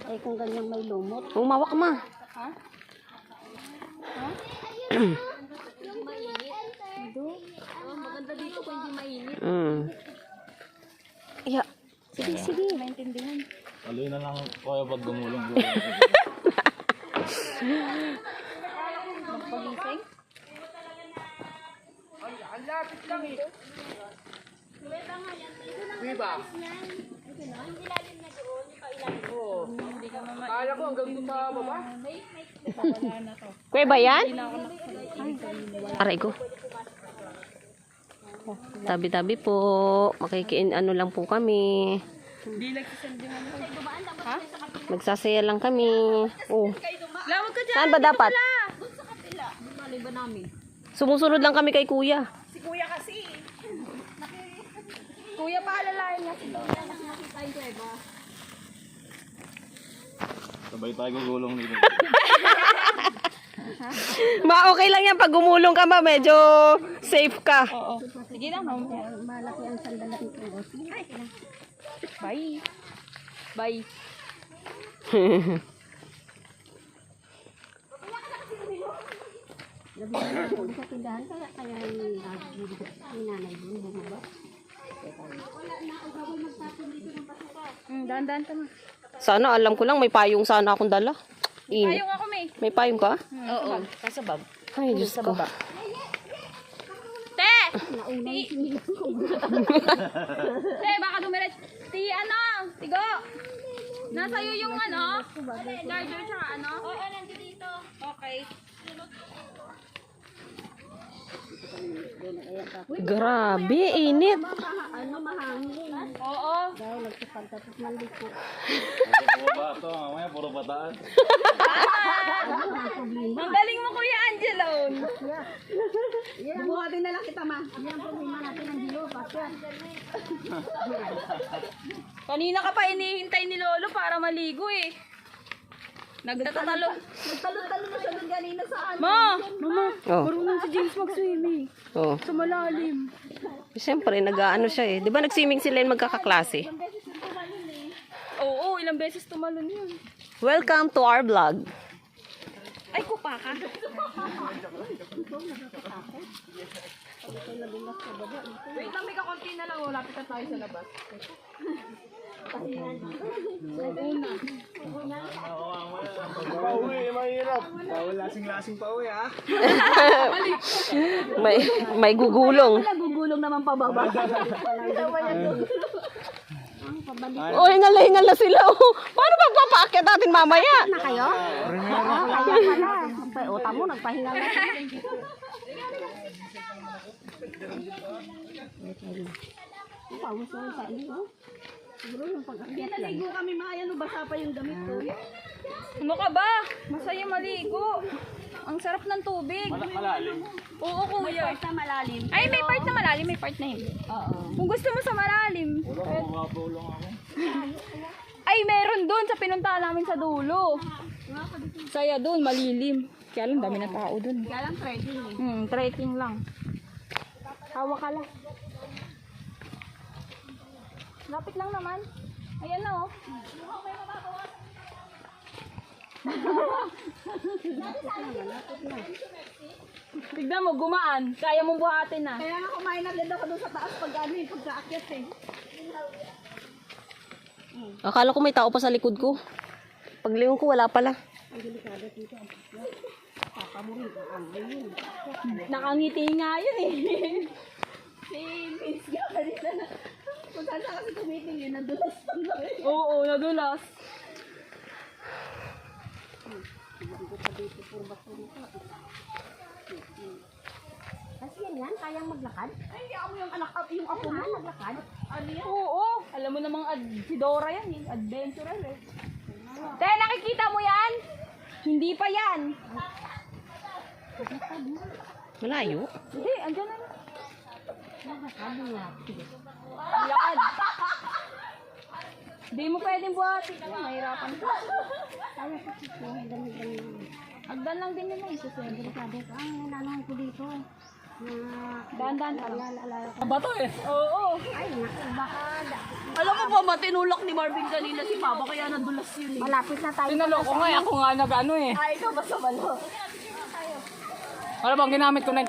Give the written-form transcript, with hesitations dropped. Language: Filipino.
Eh kung ganyan may lumot. Umawak ma. Ha? Ha? Yung mainit. Oh, maganda dito kung hindi mainit. Yeah. Sige, maintindihan. Tuloy na lang kaya pag gumulong. Magpagising? Ang lapit lang eh. Diba? Oo. Kala ko hanggang doon sa baba. Kuya ba yan? Aray ko. Tabi-tabi po. Makikiin ano lang po kami. Hindi nagsisendingan mo. Ha? Nagsasaya lang kami. Oh. Lawag ka dyan. Saan ba dapat? Doon sa kapila. Mali ba namin? Sumusunod lang kami kay kuya. Si kuya kasi. Kuya paalalayan niya si Lola. Nakita yung kuweba. Sabay tayo gugulong dito. Ma, okay lang yan. Pag gumulong ka ma, medyo safe ka. Oo. Sige lang. Malaki ang sandalan ko. Bye. Bye. Nabigyan ko sa tindahan kaya yung nanay doon bumaba. Dahan-dahan ka na. Sana alam ko lang may payong sana akong dala. Init. Ayong ako may. May payong ka? Oo. Kasabab. Ay, Diyos ko. Te! Te, baka dumiret. Tigo. Nasa'yo yung charger tsaka Oo, nandito dito. Okay. Grabe, init. Mahangin. Oo. Dahil nagpapagtapos maliko. Puro ba ito? Mamaya puro bataan. Ang galing mo, Kuya Angelo. Buhatin na lang kita ma. Yan ang problema natin ng Gio. Pasya. Kanina ka pa inihintay ni Lolo para maligo eh. Nagtatalo. Nagtalo-talo na siya doon kanina sa ano. Mama, Oh. marunong si James mag-swimming. Oh. Sa malalim. Siyempre, nag-ano siya eh. Di ba nag-swimming sila yung magkakaklase? Oo, ilang beses tumalon yun. Welcome to our vlog. Ay, kupa ka. Wait lang, may kakunti na lang. Lapit na tayo sa labas. Pauwi, mahirap. Bawal lasing-lasing pauwi ha. May gugulong. Nagugulong naman pababa. Oh, hingal na sila. Oh. Paano magpapaakyat natin mamaya? Na kayo? Kaya pala. Uta mo, nagpahinga na. Pawis mo sa iyo. Siguro yung pag-akyat lang. Naligo kami maayan, basa pa yung damit ko. Ano ka ba? Masaya maligo. Ang sarap ng tubig. Malalim. Oo, kuya. Sa malalim. Ay, may part na malalim, may part na hindi. Oo. Kung gusto mo sa malalim. Wala ko makapulong ako. Ay, meron doon sa pinuntahan namin sa dulo. Saya doon, malilim. Kaya lang, dami na tao doon. Kaya lang trekking eh. Trekking lang. Tawa ka lang. Lapit lang naman. Ayan na oh. Tignan mo, gumaan. Kaya mong buhatin na. Kaya nga kumain na din ako doon sa taas pag ano yung pagkaakyat eh. Akala ko may tao pa sa likod ko. Paglingon ko, wala pala. Nakangiti nga yun eh. Si Miss Gabriela na. Kung saan siya kasi tumiting yun, nadulas pa kami. Oo, nadulas. Kasi yan, kayang maglakad. Ay, hindi ako yung anak, yung apo mo naglakad. Ano yan? Oo, alam mo namang si Dora yan eh. Adventurer eh. Te, nakikita mo yan? Hindi pa yan. Malayo. Hindi, andyan na. Naglakad nga. Lakad. Hindi mo pwedeng buhatin. Mahirapan ka. Kaya sa sito, dami-dami. Hagdan lang din yun eh. Susunod. Delikado ka. Ang nananong ko dito. Dahan-dahan ka lang. Bato eh. Oo. Alam mo ba, matinulak ni Marvin kanina si Papa, kaya nadulas yun eh. Malapit na tayo. Tinaloko nga, ako nga nag-ano eh. Ay, ikaw ba sa balo? Ano bang ginamit ko na